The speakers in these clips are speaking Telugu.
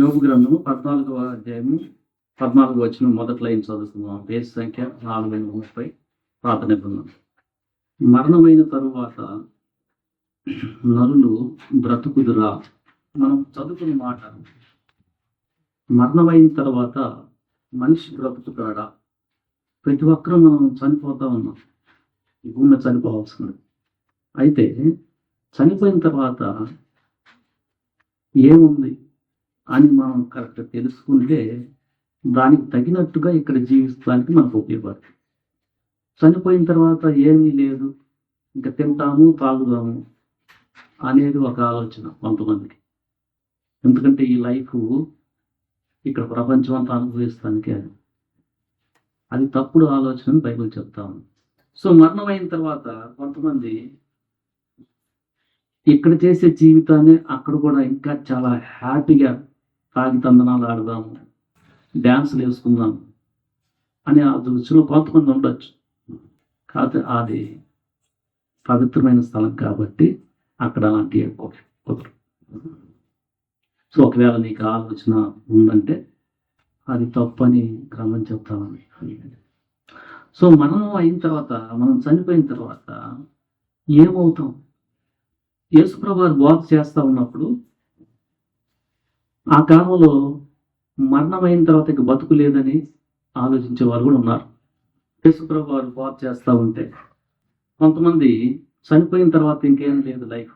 యోబు గ్రంథము 14వ అధ్యాయము 14 వచనం మొదటి లైన్ చదువుతున్నాం. పేజ్ సంఖ్య 430. ప్రార్థన బృందం. మరణమైన తరువాత నరులు బ్రతుకుదురా? మనం చదువుకున్న మాట, మరణమైన తర్వాత మనిషి బ్రతుకుతాడా? ప్రతి ఒక్కరూ మనం చనిపోతా ఉన్నాం. ఈ భూమి చనిపోవాల్సింది. అయితే చనిపోయిన తర్వాత ఏముంది అని మనం కరెక్ట్ తెలుసుకుంటే దానికి తగినట్టుగా ఇక్కడ జీవిస్తానికి మనకు ఉపయోగపడుతుంది. చనిపోయిన తర్వాత ఏమీ లేదు, ఇంకా తింటాము తాగుదాము అనేది ఒక ఆలోచన కొంతమందికి. ఎందుకంటే ఈ లైఫ్ ఇక్కడ ప్రపంచం అంతా అనుభవిస్తానికే. అది తప్పుడు ఆలోచన బైబిల్ చెప్తాము. సో మరణమైన తర్వాత కొంతమంది ఇక్కడ చేసే జీవితాన్ని అక్కడ కూడా ఇంకా చాలా హ్యాపీగా తాగి తందనాలు ఆడదాము, డ్యాన్సులు వేసుకుందాం అనే ఆలోచనలో కొంతమంది ఉండొచ్చు. కాదు, అది పవిత్రమైన స్థలం కాబట్టి అక్కడ అలాంటివి కుదరదు. సో ఒకవేళ నీకు ఆలోచన ఉందంటే అది తప్పని క్రమం చెప్తామని. సో మనం అయిన తర్వాత, మనం చనిపోయిన తర్వాత ఏమవుతాం? యేసుప్రభు వారు బోధ చేస్తూ ఉన్నప్పుడు ఆ కాలంలో మరణమైన తర్వాత ఇక బతుకు లేదని ఆలోచించే వాళ్ళు కూడా ఉన్నారు. యేసుప్రభు వారు బోధ చేస్తూ ఉంటే కొంతమంది చనిపోయిన తర్వాత ఇంకేం లేదు లైఫ్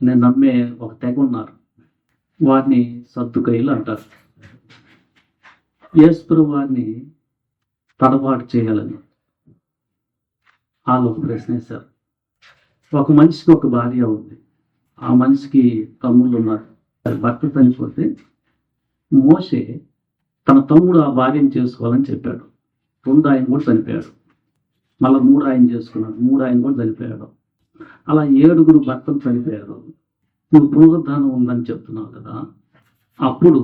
నేను నమ్మే ఒక తెగ ఉన్నారు. వారిని సద్దుకయ్యులు అంటారు. యేసుప్రభు వారిని తడబాటు చేయాలని వాళ్ళు ఒక ప్రశ్న వేశారు. ఒక మనిషికి ఒక భార్య ఉంది, ఆ మనిషికి తమ్ముళ్ళు ఉన్నారు. భర్త చనిపోతే మోషే తన తమ్ముడు ఆ భార్యను చేసుకోవాలని చెప్పాడు. 2 ఆయన కూడా చనిపోయాడు. మళ్ళీ 3 ఆయన చేసుకున్నాడు. 3 ఆయన కూడా చనిపోయాడు. అలా 7 భర్తలు చనిపోయారు. నువ్వు పునరుద్ధానం ఉందని చెప్తున్నావు కదా, అప్పుడు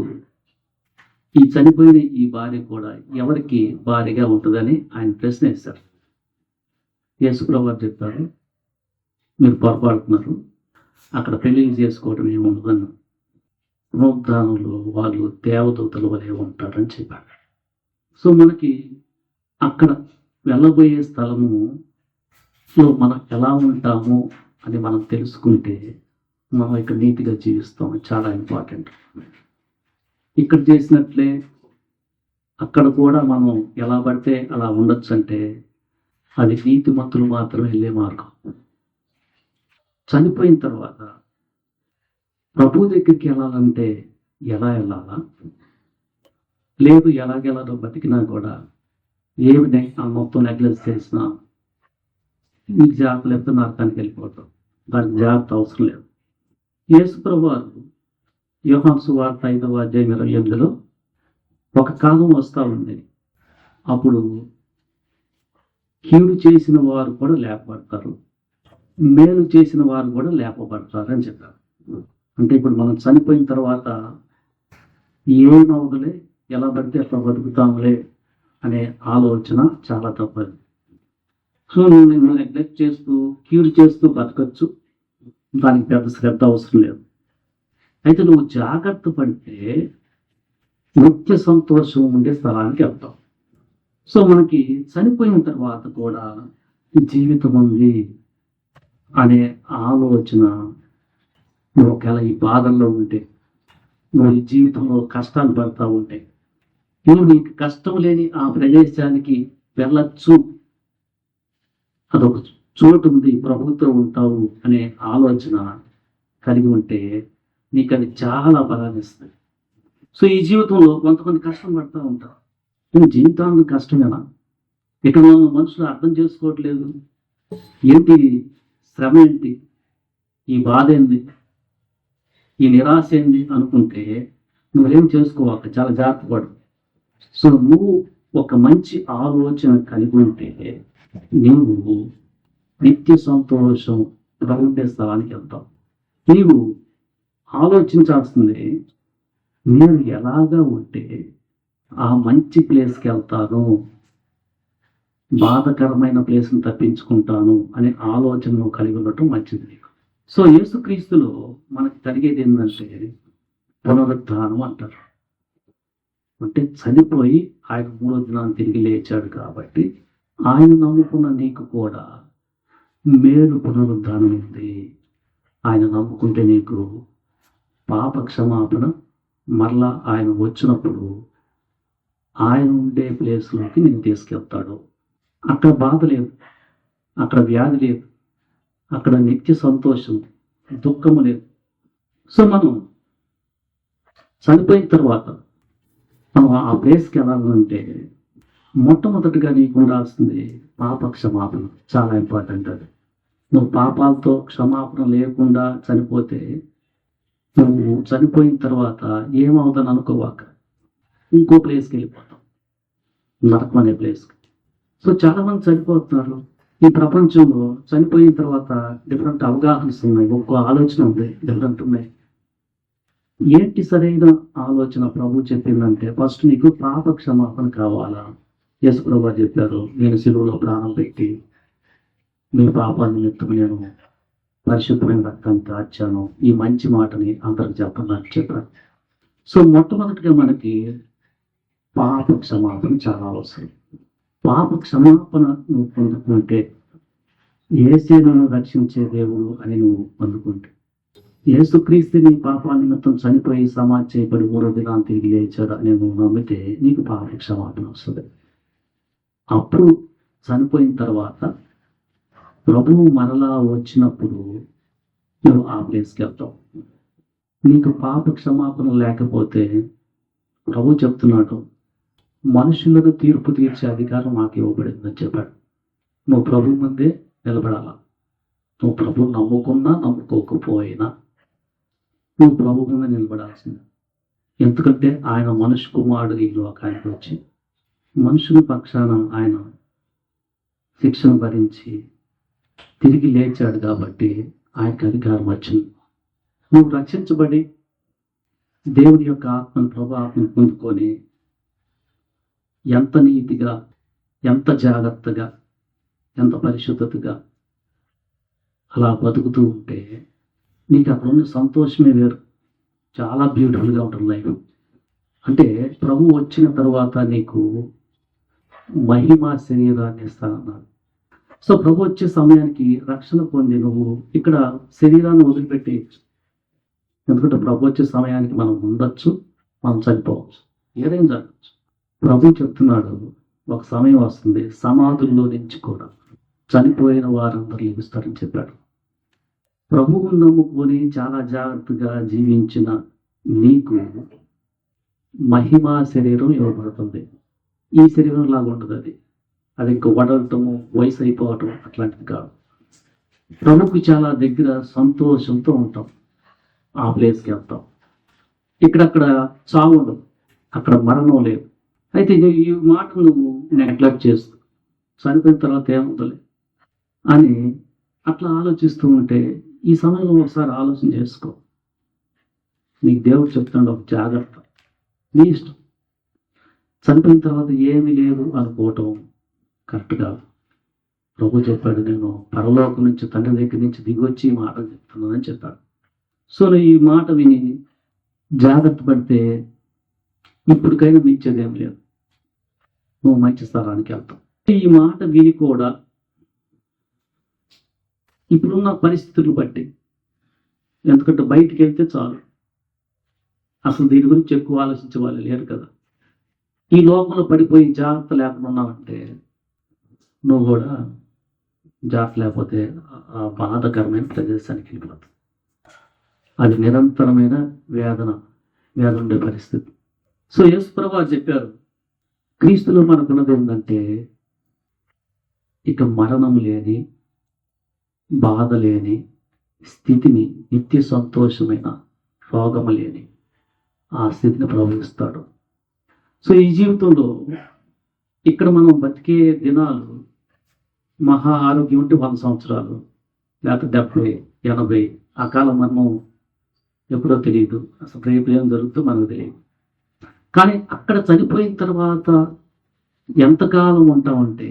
ఈ చనిపోయిన ఈ భార్య కూడా ఎవరికి భార్యగా ఉంటుందని ఆయన ప్రశ్న వేశారు. యేసుప్రభు వారు చెప్పారు, మీరు పొరపాడుతున్నారు, అక్కడ పెళ్లి చేసుకోవడం ఏముండదని, పునరుద్ధానంలో వాళ్ళు దేవదూతల వలె ఉంటారని చెప్పారు. సో మనకి అక్కడ వెళ్ళబోయే స్థలములో మనం ఎలా ఉంటాము అని మనం తెలుసుకుంటే మనం ఇక్కడ నీతిగా జీవిస్తాం. చాలా ఇంపార్టెంట్. ఇక్కడ చేసినట్లే అక్కడ కూడా మనం ఎలా పడితే అలా ఉండొచ్చు అంటే అది నీతిమంతులు మాత్రం వెళ్ళే మార్గం. చనిపోయిన తర్వాత ప్రభు దగ్గరికి వెళ్ళాలంటే ఎలా వెళ్ళాలా? లేదు, ఎలాగెలాగో బతికినా కూడా ఏమి మొత్తం నెగ్లెక్ట్ చేసినా మీకు జాగ్రత్త లేకపోతే నరకానికి వెళ్ళిపోతాం. దానికి జాగ్రత్త అవసరం లేదు. యేసుప్రభు వారు యోహాను సువార్త 5వ అధ్యాయం 28లో ఒక కాలం వస్తూ ఉంది, అప్పుడు కీడు చేసిన వారు కూడా లేపబడతారు, మేలు చేసిన వారు కూడా లేపబడతారు అని చెప్పారు. అంటే ఇప్పుడు మనం చనిపోయిన తర్వాత ఏమవులే, ఎలా పడితే అట్లా బతుకుతాములే అనే ఆలోచన చాలా తప్పదు. సో నువ్వు నెగ్లెక్ట్ చేస్తూ కీడు చేస్తూ బతకచ్చు, దానికి పెద్ద శ్రద్ధ అవసరం లేదు. అయితే నువ్వు జాగ్రత్త పడితే నిత్య సంతోషం ఉండే స్థలానికి వెళ్తావు. సో మనకి చనిపోయిన తర్వాత కూడా జీవితం ఉంది అనే ఆలోచన నువ్వు ఒకవేళ ఈ బాధల్లో ఉంటే, నువ్వు ఈ జీవితంలో కష్టాలు పడతా ఉంటే, నువ్వు నీకు కష్టం లేని ఆ ప్రదేశానికి వెళ్ళచ్చు, అదొక చోటు ఉంది, ప్రభుత్వం ఉంటావు అనే ఆలోచన కలిగి ఉంటే నీకు అది చాలా బలాన్ని ఇస్తుంది. సో ఈ జీవితంలో కొంతమంది కష్టం పడుతూ ఉంటారు. నేను జీవితానికి కష్టమేనా? ఇక మనుషులు అర్థం చేసుకోవట్లేదు, ఏంటి శ్రమ, ఏంటి ఈ బాధ, ఏంది ఈ నిరాశ, ఏంది అనుకుంటే నువ్వేం చేసుకోవాలి, చాలా జాగ్రత్త పడు. సో నువ్వు ఒక మంచి ఆలోచన కలిగి ఉంటే నీవు నిత్య సంతోషం ఉండే స్థలానికి వెళ్తావు. నీవు ఆలోచించాల్సింది, నేను ఎలాగా ఉంటే ఆ మంచి ప్లేస్కి వెళ్తాను, బాధకరమైన ప్లేస్ని తప్పించుకుంటాను అనే ఆలోచనను కలిగి ఉండటం మంచిది నీకు. సో యేసుక్రీస్తులో మనకు కలిగేది ఏంటంటే పునరుద్ధానం అంటారు. అంటే చనిపోయి ఆయన 3వ దినాన్ని తిరిగి లేచాడు కాబట్టి ఆయన నమ్ముకున్న నీకు కూడా మేలు పునరుద్ధానం ఉంది. ఆయన నమ్ముకుంటే నీకు పాప క్షమాపణ, మరలా ఆయన వచ్చినప్పుడు ఆయన ఉండే ప్లేస్లోకి నేను తీసుకెళ్తాడు. అక్కడ బాధ లేదు, అక్కడ వ్యాధి లేదు, అక్కడ నిత్య సంతోషం, దుఃఖము లేదు. సో మనం చనిపోయిన తర్వాత మనం ఆ ప్లేస్కి వెళ్ళాలంటే మొట్టమొదటిగా నీకు ఉండాల్సింది పాప క్షమాపణ. చాలా ఇంపార్టెంట్ అది. నువ్వు పాపాలతో క్షమాపణ లేకుండా చనిపోతే నువ్వు చనిపోయిన తర్వాత ఏమవుతాను అనుకోవాక ఇంకో ప్లేస్కి వెళ్ళిపోతావు, నరకం అనే ప్లేస్కి. సో చాలా మంది చనిపోతున్నారు ఈ ప్రపంచంలో. చనిపోయిన తర్వాత డిఫరెంట్ అవగాహనలు ఉన్నాయి, ఒక్కో ఆలోచన ఉంది, డిఫరెంట్ ఉన్నాయి. ఏంటి సరైన ఆలోచన ప్రభు చెప్పిందంటే, ఫస్ట్ నీకు పాప క్షమాపణ కావాలా? యేసు ప్రభు చెప్పారు, నేను సిలువలో ప్రాణం పెట్టి మీ పాపాల నిమిత్తం నేను పరిశుద్ధమైన రక్తాన్ని కార్చాను. ఈ మంచి మాటని అందరికి చెప్పడానికి చెప్పారు. సో మొట్టమొదటిగా మనకి పాప క్షమాపణ చాలా అవసరం. పాప క్షమాపణ నువ్వు పొందుకుంటే యేసును రక్షించే దేవుడు అని నువ్వు పొందుకుంటే, యేసుక్రీస్తు నీ పాపాల నిమిత్తం చనిపోయి సమాధి చేయబడి 3వ దినాన్ని తిరిగి లేచాడు అని నువ్వు నమ్మితే నీకు పాప క్షమాపణ వస్తుంది. అప్పుడు చనిపోయిన తర్వాత ప్రభువు మరలా వచ్చినప్పుడు నువ్వు ఆ ప్లేస్కి వెళ్తావు. నీకు పాప క్షమాపణ లేకపోతే ప్రభు చెప్తున్నాడు, మనుషులను తీర్పు తీర్చే అధికారం మాకు ఇవ్వబడిందని చెప్పాడు. నువ్వు ప్రభు ముందే నిలబడాలా. నువ్వు ప్రభు నమ్ముకున్నా నమ్ముకోకపోయినా నువ్వు ప్రభు ముందే నిలబడాల్సిందే. ఎందుకంటే ఆయన మనుషు కుమారుడు ఈ లోకానికి వచ్చి మనుషుల పక్షాన ఆయన శిక్షను భరించి తిరిగి లేచాడు కాబట్టి ఆయనకు అధికారం వచ్చింది. నువ్వు రక్షించబడి దేవుని యొక్క ఆత్మను, ప్రభు ఆత్మను పొందుకొని ఎంత నీతిగా, ఎంత జాగ్రత్తగా, ఎంత పరిశుద్ధతగా అలా బతుకుతూ ఉంటే నీకు అక్కడ ఉన్న సంతోషమే వేరు. చాలా బ్యూటిఫుల్గా ఉంటుంది లైఫ్. అంటే ప్రభు వచ్చిన తర్వాత నీకు మహిమ శరీరాన్ని ఇస్తానన్నాడు. సో ప్రభు వచ్చే సమయానికి రక్షణ పొంది నువ్వు ఇక్కడ శరీరాన్ని వదిలిపెట్టేయచ్చు. ఎందుకంటే ప్రభు వచ్చే సమయానికి మనం ఉండొచ్చు, మనం చనిపోవచ్చు, ఏదైనా జరగచ్చు. ప్రభు చెప్తున్నాడు, ఒక సమయం వస్తుంది సమాధుల్లో నుంచి కూడా చనిపోయిన వారందరూ లభిస్తారని చెప్పాడు. ప్రభువు నమ్ముకొని చాలా జాగ్రత్తగా జీవించిన నీకు మహిమ శరీరం ఇవ్వబడుతుంది. ఈ శరీరం లాగా ఉండదు అది. అది ఇంకా వడలటము, వయసు అయిపోవటం అట్లాంటిది కాదు. ప్రభుకి చాలా దగ్గర సంతోషంతో ఉంటాం. ఆ ప్లేస్కి వెళ్తాం. ఇక్కడక్కడ చావు ఉండదు, అక్కడ మరణం లేదు. అయితే ఈ మాట నువ్వు నెగ్లెక్ట్ చేస్తూ చనిపోయిన తర్వాత ఏముందలే అని అట్లా ఆలోచిస్తూ ఉంటే ఈ సమయంలో ఒకసారి ఆలోచన చేసుకో. నీకు దేవుడు చెప్తున్నాడు, ఒక జాగ్రత్త. నీ ఇష్టం. చనిపోయిన తర్వాత ఏమీ లేదు అనుకోవటం కరెక్ట్ కాదు. ప్రభు చెప్పాడు, నేను పరలోకం నుంచి తండ్రి దగ్గర నుంచి దిగొచ్చి ఈ మాట చెప్తున్నానని చెప్పాడు. సో ఈ మాట విని జాగ్రత్త పడితే ఇప్పటికైనా మించేదేం లేదు, నువ్వు మంచి స్థలానికి వెళ్తావు. ఈ మాట విని కూడా ఇప్పుడున్న పరిస్థితులు బట్టి, ఎందుకంటే బయటికి వెళ్తే చాలు, అసలు దీని గురించి ఎక్కువ ఆలోచించే వాళ్ళు లేరు కదా. ఈ లోకంలో పడిపోయి జాగ్రత్త లేకుండా ఉన్నావంటే నువ్వు కూడా జాగ్రత్త లేకపోతే ఆ బాధాకరమైన ప్రదేశానికి వెళ్ళిపోతావు. అది నిరంతరమైన వేదన ఉండే పరిస్థితి. సో యేసు ప్రభువు చెప్పారు, క్రీస్తులో మనకున్నది ఏంటంటే ఇక మరణం లేని, బాధ లేని స్థితిని, నిత్య సంతోషమైన, రోగము లేని ఆ స్థితిని ప్రవహిస్తాడు. సో ఈ జీవితంలో ఇక్కడ మనం బతికే దినాలు మహా ఆరోగ్యం ఉంటే 100 సంవత్సరాలు, లేకపోతే 70, 80. ఆ కాలం మనం ఎప్పుడో తెలియదు, అసలు రేపు ఏం జరుగుతుందో మనకు తెలియదు. కానీ అక్కడ చనిపోయిన తర్వాత ఎంతకాలం ఉంటామంటే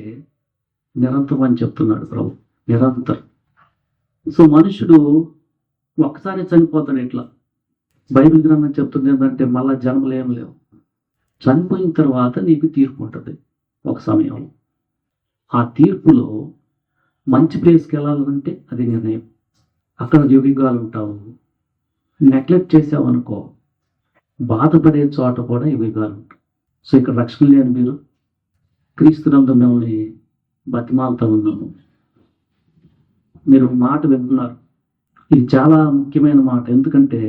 నిరంతరం అని చెప్తున్నాడు ప్రభు, నిరంతరం. సో మనుషుడు ఒక్కసారి చనిపోతాడు ఇట్లా, బైబిల్ గ్రంథం చెప్తుంది ఏంటంటే మళ్ళా జన్మలు ఏం లేవు. చనిపోయిన తర్వాత నీకు తీర్పు ఉంటుంది ఒక సమయంలో. ఆ తీర్పులో మంచి ప్లేస్కి వెళ్ళాలంటే అది నిర్ణయం. అక్కడ యుగాలు ఉంటావు. నెగ్లెక్ట్ చేసావు అనుకో, బాధపడే చోట కూడా యుగాలు ఉంటాయి. సో ఇక్కడ రక్షణ లేని మీరు క్రీస్తునందు మిమ్మల్ని బతిమాలతో ఉన్నాము. మీరు మాట వింటున్నారు. ఇది చాలా ముఖ్యమైన మాట. ఎందుకంటే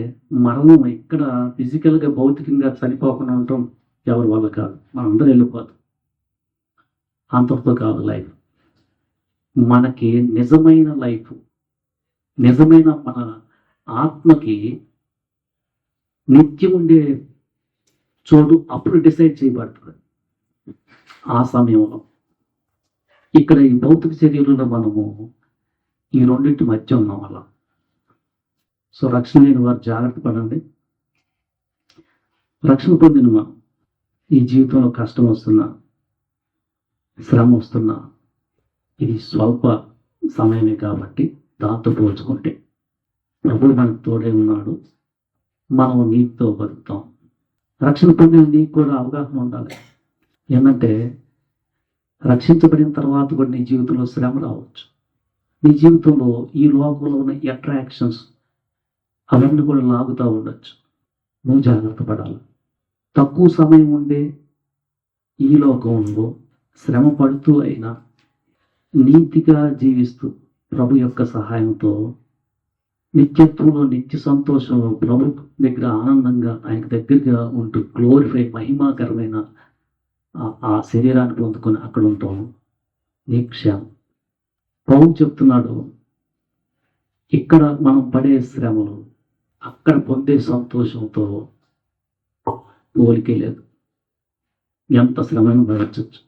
మరణం ఇక్కడ ఫిజికల్గా భౌతికంగా చనిపోకుండా ఉండటం ఎవరి వల్ల కాదు. మనందరూ వెళ్ళిపోతాం. అంతటితో కాదు లైఫ్. మనకి నిజమైన లైఫ్, నిజమైన మన ఆత్మకి నిత్యం ఉండే చోటు అప్పుడు డిసైడ్ చేయబడుతుంది. ఆ సమయంలో ఇక్కడ ఈ భౌతిక శరీరంలో మనము ఈ రెండింటి మధ్య ఉన్నాం వల్ల. సో రక్షణ లేని వారు జాగ్రత్త పడండి. రక్షణ పొందిన మనం ఈ జీవితంలో కష్టం వస్తున్నా, శ్రమ వస్తున్నా, ఇది స్వల్ప సమయమే కాబట్టి దాంతో పోల్చుకుంటే ప్రభువు మనకు తోడే ఉన్నాడు. మనం నీతితో బతుకుతాం. రక్షణ పొందిన నీకు కూడా అవగాహన ఉండాలి. ఏంటంటే రక్షించబడిన తర్వాత కూడా నీ జీవితంలో శ్రమ రావచ్చు. నీ జీవితంలో ఈ లోకంలో ఉన్న అట్రాక్షన్స్ అవన్నీ కూడా లాగుతూ ఉండొచ్చు. నువ్వు జాగ్రత్త పడాలి. తక్కువ సమయం ఉండే ఈ లోకంలో శ్రమ పడుతూ అయినా నీతిగా జీవిస్తూ ప్రభు యొక్క సహాయంతో నిత్యత్వంలో నిత్య సంతోషంలో ప్రభు దగ్గర ఆనందంగా ఆయన దగ్గరగా ఉంటూ గ్లోరిఫై మహిమాకరమైన ఆ శరీరాన్ని పొందుకొని అక్కడ ఉంటాం. నీ క్షేమం. పౌలు చెప్తున్నాడు, ఇక్కడ మనం పడే శ్రమలు అక్కడ పొందే సంతోషంతో పోలికే లేదు. ఎంత శ్రమను భరించవచ్చు.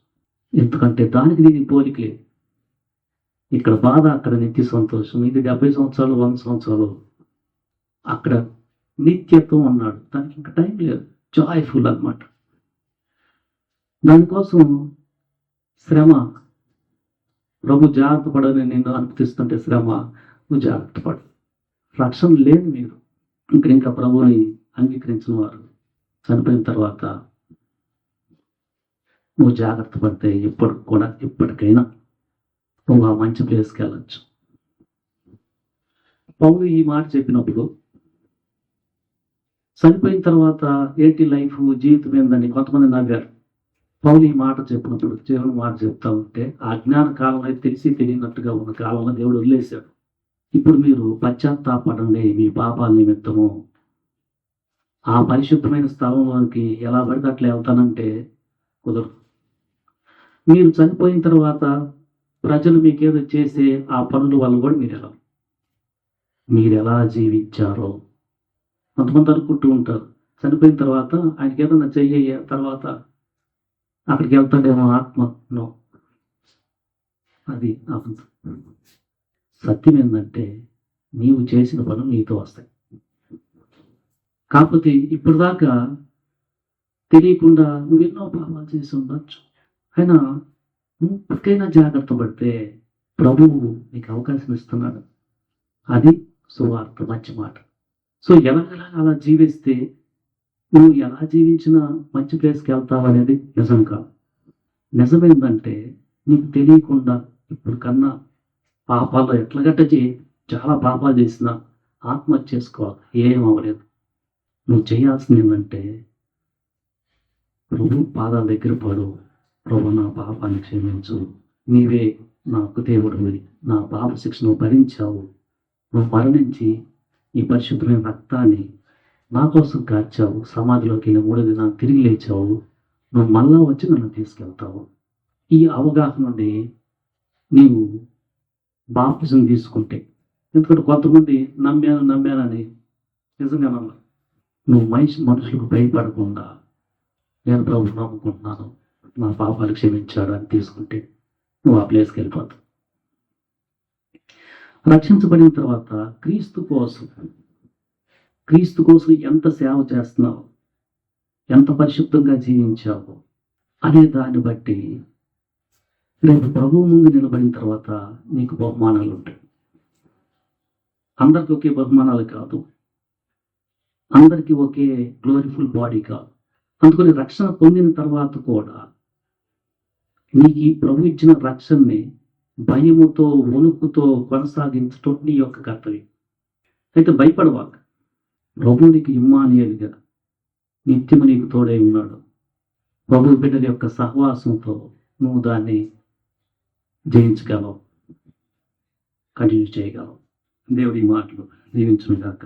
ఎందుకంటే దానికి దీనికి పోలిక లేదు. ఇక్కడ బాధ, అక్కడ నిత్య సంతోషం. ఇది 70 సంవత్సరాలు 100 సంవత్సరాలు, అక్కడ నిత్యత్వం అన్నాడు. దానికి ఇంకా టైం లేదు. జాయ్ఫుల్ అన్నమాట. దానికోసం శ్రమ. ప్రభు జాగ్రత్త పడని నిన్ను అనుమతిస్తుంటే శ్రమ, నువ్వు జాగ్రత్త పడు. రక్షణ లేని మీరు ఇంకా ప్రభువుని అంగీకరించిన వారు చనిపోయిన తర్వాత నువ్వు జాగ్రత్త పడితే ఇప్పటికైనా నువ్వు ఆ మంచి ప్లేస్కి వెళ్ళచ్చు. పౌలు ఈ మాట చెప్పినప్పుడు చనిపోయిన తర్వాత ఏంటి లైఫ్, జీవితం ఏందని కొంతమంది నవ్వారు. పౌలు ఈ మాట చెప్పినప్పుడు, దేవుని మాట చెప్తా ఉంటే ఆ జ్ఞాన కాలంలో తెలిసి తెలియనట్టుగా ఉన్న కాలంలో దేవుడు వదిలేశాడు. ఇప్పుడు మీరు పశ్చాత్తాపడండి మీ పాపాల నిమిత్తము. ఆ పరిశుద్ధమైన స్థలంలోనికి ఎలా పడితే అట్లా వెళ్తానంటే కుదరదు. మీరు చనిపోయిన తర్వాత ప్రజలు మీకేదో చేసే ఆ పనుల వల్ల కూడా మీరు ఎలా జీవించారో కొంతమంది అనుకుంటూ ఉంటారు. చనిపోయిన తర్వాత ఆయనకి ఏదన్నా చెయ్య తర్వాత అక్కడికి వెళ్తాడేమో ఆత్మను. అది సత్యం ఏంటంటే నీవు చేసిన పనులు నీతో వస్తాయి. కాకపోతే ఇప్పటిదాకా తెలియకుండా నువ్వెన్నో పాపాలు చేసి ఉండొచ్చు. అయినా నువ్వు ఇప్పటికైనా జాగ్రత్త పడితే ప్రభువు నీకు అవకాశం ఇస్తున్నాడు. అది సువార్త, మంచి మాట. సో ఎలాగలా అలా జీవిస్తే నువ్వు ఎలా జీవించినా మంచి ప్లేస్కి వెళ్తావు అనేది నిజం కాదు. నిజమేందంటే నీకు తెలియకుండా ఇప్పుడు కన్నా పాపాల్లో ఎట్లగట్ట చాలా పాపాలు చేసినా ఆత్మహత్య చేసుకోవాలి. ఏం అవ్వలేదు. నువ్వు చేయాల్సింది ఏంటంటే ప్రభు పాదాల దగ్గర పడు. ప్రభు నా పాపాన్ని క్షమించు, నీవే నాకు దేవుడివి, నా పాప శిక్షను భరించావు, నువ్వు మరణించి ఈ పరిశుద్ధమైన రక్తాన్ని నా కోసం కార్చావు, సమాధిలోకి వెళ్ళి 3 దినాలు తిరిగి లేచావు, నువ్వు మళ్ళా వచ్చి నన్ను తీసుకెళ్తావు. ఈ అవగాహన నుండి నీవు బాప్తిజం తీసుకుంటే, ఎందుకంటే కొంతమంది నమ్మానని నిజంగా నమ్మరు. నువ్వు మనుషులకు భయపడకుండా నేను ప్రభు నమ్ముకుంటున్నాను, నా పాపాలు క్షమించాడు అని తీసుకుంటే నువ్వు ఆ ప్లేస్కి వెళ్ళిపోతావు. రక్షించబడిన తర్వాత క్రీస్తు కోసం ఎంత సేవ చేస్తున్నావు, ఎంత పరిశుద్ధంగా జీవించావు అనే దాన్ని బట్టి రేపు ప్రభువు ముందు నిలబడిన తర్వాత నీకు బహుమానాలు ఉంటాయి. అందరికీ ఒకే బహుమానాలు కాదు. అందరికీ ఒకే గ్లోరిఫుల్ బాడీ కాదు. అందుకని రక్షణ పొందిన తర్వాత కూడా నీకు ఈ ప్రభు ఇచ్చిన రక్షణని భయముతో వణుకుతో కొనసాగించటం నీ యొక్క కర్తవ్యం. అయితే భయపడవాక. ప్రభు నీకు ఇమ్మానుయేలుగా నిత్యము నీకు తోడై ఉన్నాడు. ప్రభు బిడ్డల యొక్క సహవాసంతో నువ్వు దాన్ని జయించగలవు, కంటిన్యూ చేయగలవు. దేవుడి మాటలు దీవించును గాక.